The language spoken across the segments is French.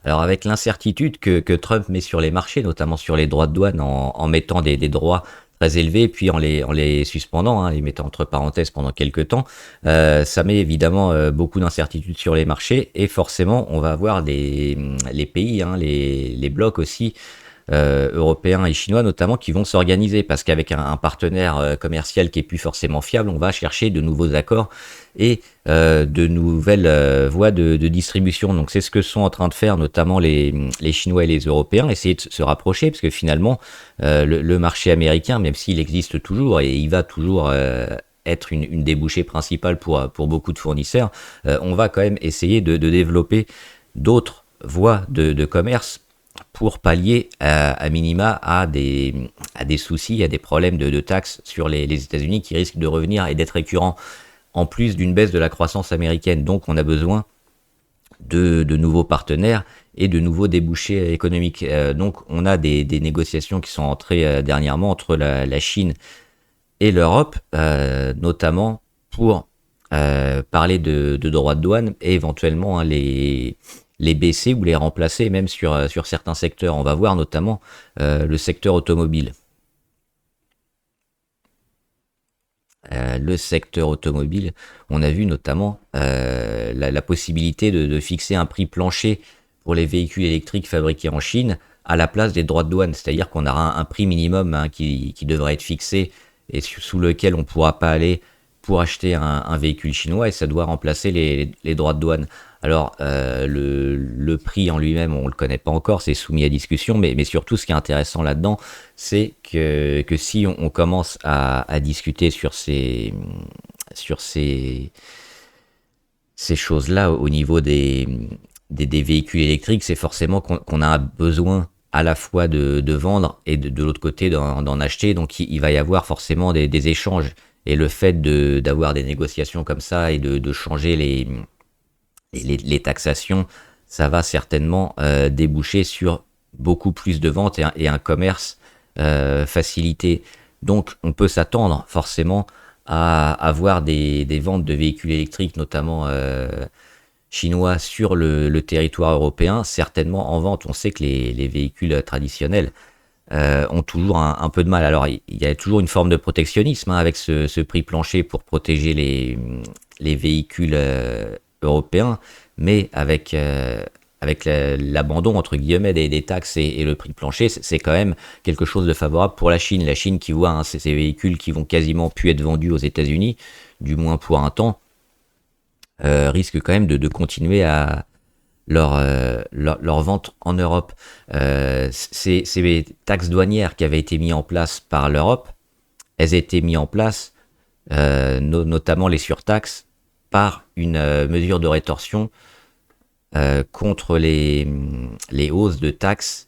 Alors avec l'incertitude que Trump met sur les marchés, notamment sur les droits de douane, en mettant des droits très élevés, puis en les suspendant, hein, les mettant entre parenthèses pendant quelques temps, ça met évidemment beaucoup d'incertitudes sur les marchés, et forcément on va avoir les pays, hein, les blocs aussi, européens et chinois notamment, qui vont s'organiser, parce qu'avec un partenaire commercial qui est plus forcément fiable, on va chercher de nouveaux accords et de nouvelles voies de distribution. Donc c'est ce que sont en train de faire notamment les Chinois et les Européens, essayer de se rapprocher, parce que finalement le marché américain, même s'il existe toujours et il va toujours être une débouchée principale pour beaucoup de fournisseurs, on va quand même essayer de développer d'autres voies de commerce pour pallier à minima à des soucis, à des problèmes de taxes sur les États-Unis qui risquent de revenir et d'être récurrents, en plus d'une baisse de la croissance américaine. Donc on a besoin de nouveaux partenaires et de nouveaux débouchés économiques. Donc on a des négociations qui sont entrées dernièrement entre la Chine et l'Europe, notamment pour parler de droits de douane et éventuellement, hein, les baisser ou les remplacer, même sur certains secteurs. On va voir notamment le secteur automobile. Le secteur automobile, on a vu notamment la possibilité de fixer un prix plancher pour les véhicules électriques fabriqués en Chine à la place des droits de douane. C'est-à-dire qu'on aura un prix minimum, hein, qui devrait être fixé et sous lequel on ne pourra pas aller pour acheter un véhicule chinois, et ça doit remplacer les droits de douane. Alors le prix en lui-même, on ne le connaît pas encore, c'est soumis à discussion, mais surtout ce qui est intéressant là-dedans, c'est que si on commence à discuter sur ces choses-là au niveau des véhicules électriques, c'est forcément qu'on a besoin à la fois de vendre et de l'autre côté d'en acheter. Donc il va y avoir forcément des échanges. Et le fait d'avoir des négociations comme ça et de changer les taxations, ça va certainement déboucher sur beaucoup plus de ventes et un commerce facilité. Donc on peut s'attendre forcément à avoir des ventes de véhicules électriques, notamment chinois, sur le territoire européen. Certainement en vente, on sait que les véhicules traditionnels ont toujours un peu de mal. Alors il y a toujours une forme de protectionnisme, hein, avec ce prix plancher pour protéger les véhicules européens, mais avec l'abandon entre guillemets des taxes et le prix plancher, c'est quand même quelque chose de favorable pour la Chine. La Chine qui voit, hein, ces véhicules qui vont quasiment plus être vendus aux États-Unis, du moins pour un temps, risque quand même de continuer à leur vente en Europe. Ces taxes douanières qui avaient été mises en place par l'Europe, elles étaient mises en place, notamment les surtaxes, par une mesure de rétorsion contre les hausses de taxes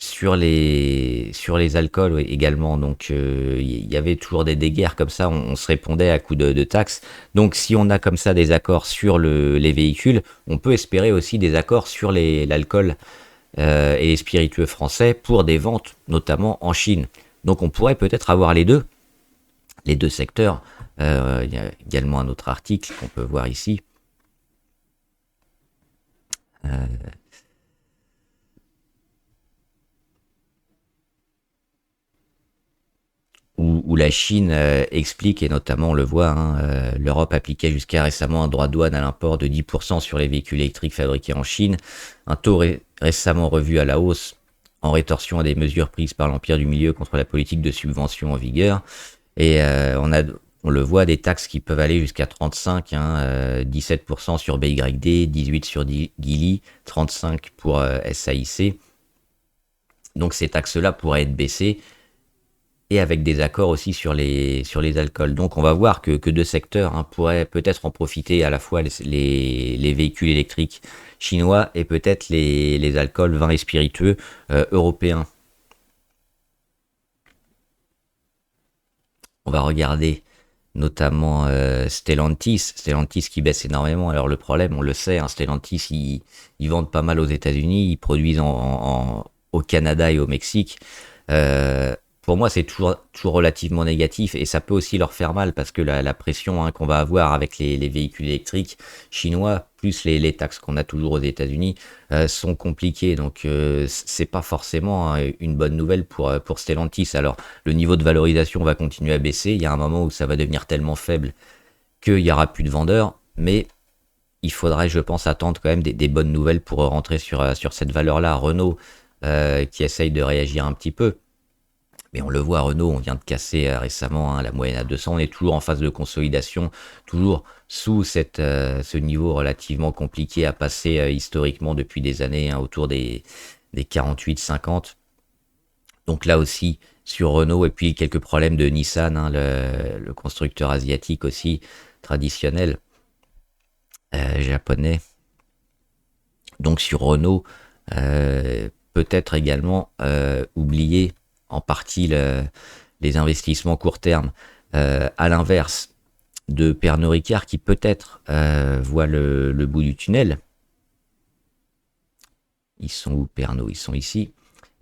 sur les alcools, ouais, également. Donc il y avait toujours des guerres comme ça, on se répondait à coups de taxes. Donc si on a comme ça des accords sur les véhicules, on peut espérer aussi des accords sur l'alcool et les spiritueux français pour des ventes, notamment en Chine. Donc on pourrait peut-être avoir les deux secteurs. Il y a également un autre article qu'on peut voir ici. Euh, où la Chine explique, et notamment on le voit, hein, l'Europe appliquait jusqu'à récemment un droit de douane à l'import de 10% sur les véhicules électriques fabriqués en Chine, un taux récemment revu à la hausse en rétorsion à des mesures prises par l'Empire du Milieu contre la politique de subvention en vigueur. Et on le voit, des taxes qui peuvent aller jusqu'à 35, hein, 17% sur BYD, 18 sur Geely, 35 pour SAIC. Donc ces taxes-là pourraient être baissées, et avec des accords aussi sur les alcools. Donc on va voir que deux secteurs, hein, pourraient peut-être en profiter, à la fois les véhicules électriques chinois et peut-être les alcools, vins et spiritueux européens. On va regarder notamment Stellantis qui baisse énormément. Alors le problème, on le sait, hein, Stellantis, ils vendent pas mal aux États-Unis, ils produisent au Canada et au Mexique. pour moi, c'est toujours relativement négatif et ça peut aussi leur faire mal parce que la pression qu'on va avoir avec les véhicules électriques chinois, plus les taxes qu'on a toujours aux États-Unis, sont compliquées. Donc, c'est pas forcément une bonne nouvelle pour Stellantis. Alors, le niveau de valorisation va continuer à baisser. Il y a un moment où ça va devenir tellement faible qu'il n'y aura plus de vendeurs, mais il faudrait, je pense, attendre quand même des bonnes nouvelles pour rentrer sur cette valeur-là. Renault, qui essaye de réagir un petit peu. Mais on le voit, Renault, on vient de casser récemment la moyenne à 200. On est toujours en phase de consolidation, toujours sous ce niveau relativement compliqué à passer historiquement depuis des années, autour des 48-50. Donc là aussi, sur Renault, et puis quelques problèmes de Nissan, le constructeur asiatique aussi, traditionnel, japonais. Donc sur Renault, peut-être également oublier en partie les investissements court terme, à l'inverse de Pernod Ricard qui peut-être voit le bout du tunnel. Ils sont où Pernod? Ils sont ici.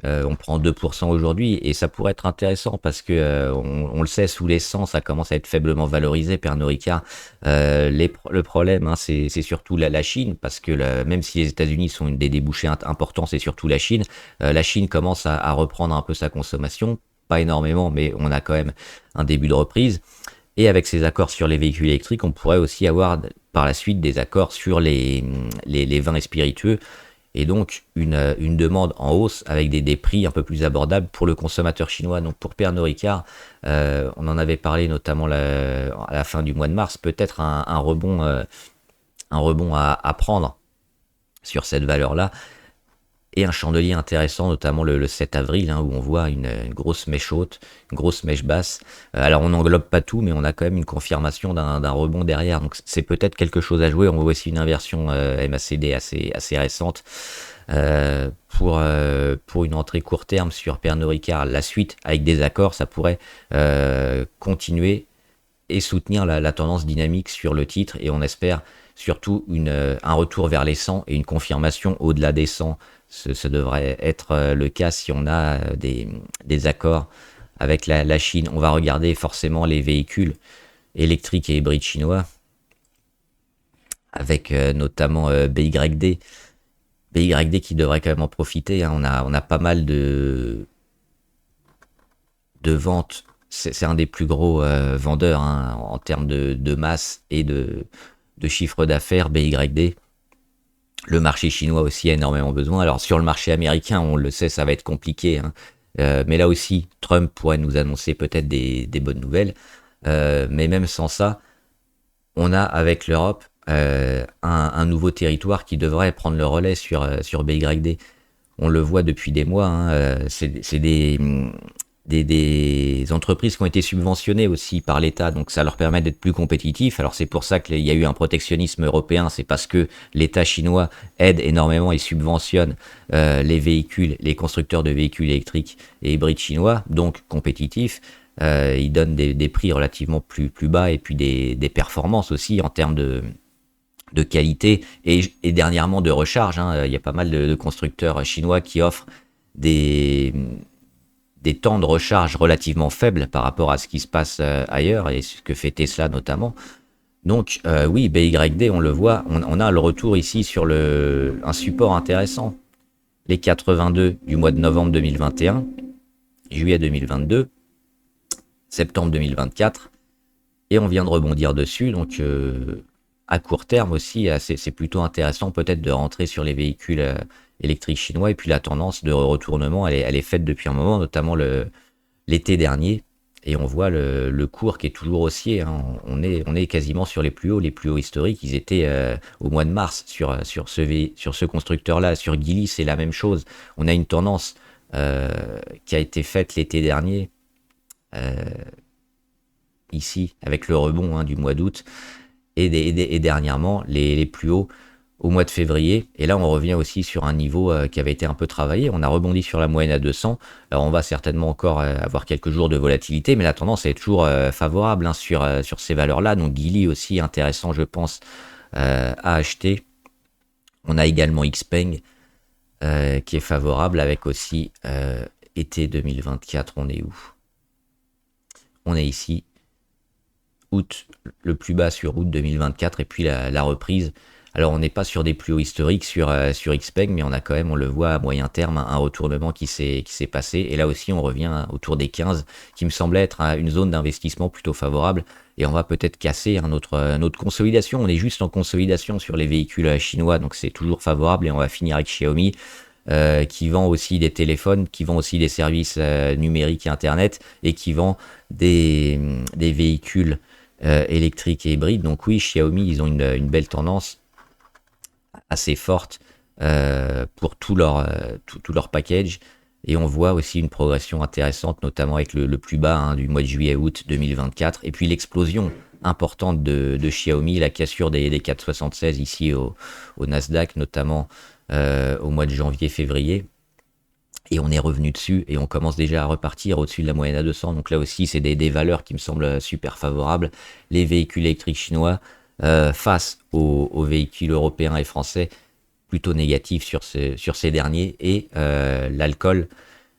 On prend 2% aujourd'hui et ça pourrait être intéressant parce que on le sait, sous l'essence, ça commence à être faiblement valorisé, Pernod Ricard. Le problème, c'est surtout la Chine parce que même si les États-Unis sont une des débouchés importants, c'est surtout la Chine. La Chine commence à reprendre un peu sa consommation, pas énormément, mais on a quand même un début de reprise. Et avec ces accords sur les véhicules électriques, on pourrait aussi avoir par la suite des accords sur les vins et spiritueux et donc une demande en hausse avec des prix un peu plus abordables pour le consommateur chinois. Donc pour Pernod Ricard, on en avait parlé notamment à la fin du mois de mars, peut-être un rebond à prendre sur cette valeur-là. Et un chandelier intéressant, notamment le 7 avril, où on voit une grosse mèche haute, une grosse mèche basse. Alors on n'englobe pas tout, mais on a quand même une confirmation d'un rebond derrière. Donc c'est peut-être quelque chose à jouer. On voit aussi une inversion MACD assez récente pour une entrée court terme sur Pernod Ricard. La suite, avec des accords, ça pourrait continuer et soutenir la tendance dynamique sur le titre. Et on espère surtout un retour vers les 100 et une confirmation au-delà des 100. Ce devrait être le cas si on a des accords avec la Chine. On va regarder forcément les véhicules électriques et hybrides chinois, avec notamment BYD. BYD qui devrait quand même en profiter. On a pas mal de ventes. C'est un des plus gros vendeurs en termes de masse et de chiffre d'affaires, BYD. Le marché chinois aussi a énormément besoin. Alors sur le marché américain, on le sait, ça va être compliqué. Mais là aussi, Trump pourrait nous annoncer peut-être des bonnes nouvelles. Mais même sans ça, on a avec l'Europe un nouveau territoire qui devrait prendre le relais sur BYD. On le voit depuis des mois. C'est des entreprises qui ont été subventionnées aussi par l'État, donc ça leur permet d'être plus compétitifs. Alors c'est pour ça qu'il y a eu un protectionnisme européen, c'est parce que l'État chinois aide énormément et subventionne les constructeurs de véhicules électriques et hybrides chinois, donc compétitifs. Ils donnent des prix relativement plus bas et puis des performances aussi en termes de qualité et dernièrement de recharge. Il y a pas mal de constructeurs chinois qui offrent des temps de recharge relativement faibles par rapport à ce qui se passe ailleurs et ce que fait Tesla notamment. Donc oui, BYD, on le voit, on a le retour ici sur un support intéressant. Les 82 du mois de novembre 2021, juillet 2022, septembre 2024, et on vient de rebondir dessus. Donc à court terme aussi, c'est plutôt intéressant peut-être de rentrer sur les véhicules électriques chinois. Et puis la tendance de retournement, elle est faite depuis un moment, notamment l'été dernier. Et on voit le cours qui est toujours haussier. On est quasiment sur les plus hauts historiques. Ils étaient au mois de mars sur ce constructeur-là. Sur Geely, c'est la même chose. On a une tendance qui a été faite l'été dernier, ici, avec le rebond du mois d'août. Et dernièrement, les plus hauts au mois de février. Et là, on revient aussi sur un niveau qui avait été un peu travaillé. On a rebondi sur la moyenne à 200. Alors, on va certainement encore avoir quelques jours de volatilité, mais la tendance est toujours favorable sur ces valeurs-là. Donc, Geely aussi intéressant, je pense, à acheter. On a également Xpeng qui est favorable avec aussi été 2024. On est où? on est ici, août, le plus bas sur août 2024, et puis la reprise. Alors on n'est pas sur des plus hauts historiques sur XPEG, mais on a quand même, on le voit à moyen terme, un retournement qui s'est passé. Et là aussi, on revient autour des 15, qui me semblait être une zone d'investissement plutôt favorable. Et on va peut-être casser notre consolidation. On est juste en consolidation sur les véhicules chinois, donc c'est toujours favorable. Et on va finir avec Xiaomi, qui vend aussi des téléphones, qui vend aussi des services numériques et Internet, et qui vend des véhicules électriques et hybrides. Donc oui, Xiaomi, ils ont une belle tendance assez forte pour tout leur package. Et on voit aussi une progression intéressante, notamment avec le plus bas du mois de juillet-août 2024. Et puis l'explosion importante de Xiaomi, la cassure des 476 ici au Nasdaq, notamment au mois de janvier-février. Et on est revenu dessus et on commence déjà à repartir au-dessus de la moyenne à 200. Donc là aussi, c'est des valeurs qui me semblent super favorables. Les véhicules électriques chinois face aux véhicules européens et français, plutôt négatifs sur ces derniers. Et l'alcool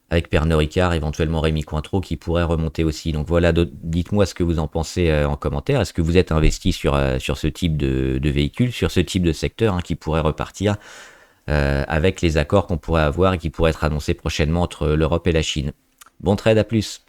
avec Pernod Ricard, éventuellement Rémi Cointreau qui pourrait remonter aussi. Donc voilà, dites-moi ce que vous en pensez en commentaire. Est-ce que vous êtes investi sur ce type de véhicule, sur ce type de secteur qui pourrait repartir avec les accords qu'on pourrait avoir et qui pourraient être annoncés prochainement entre l'Europe et la Chine. Bon trade, à plus.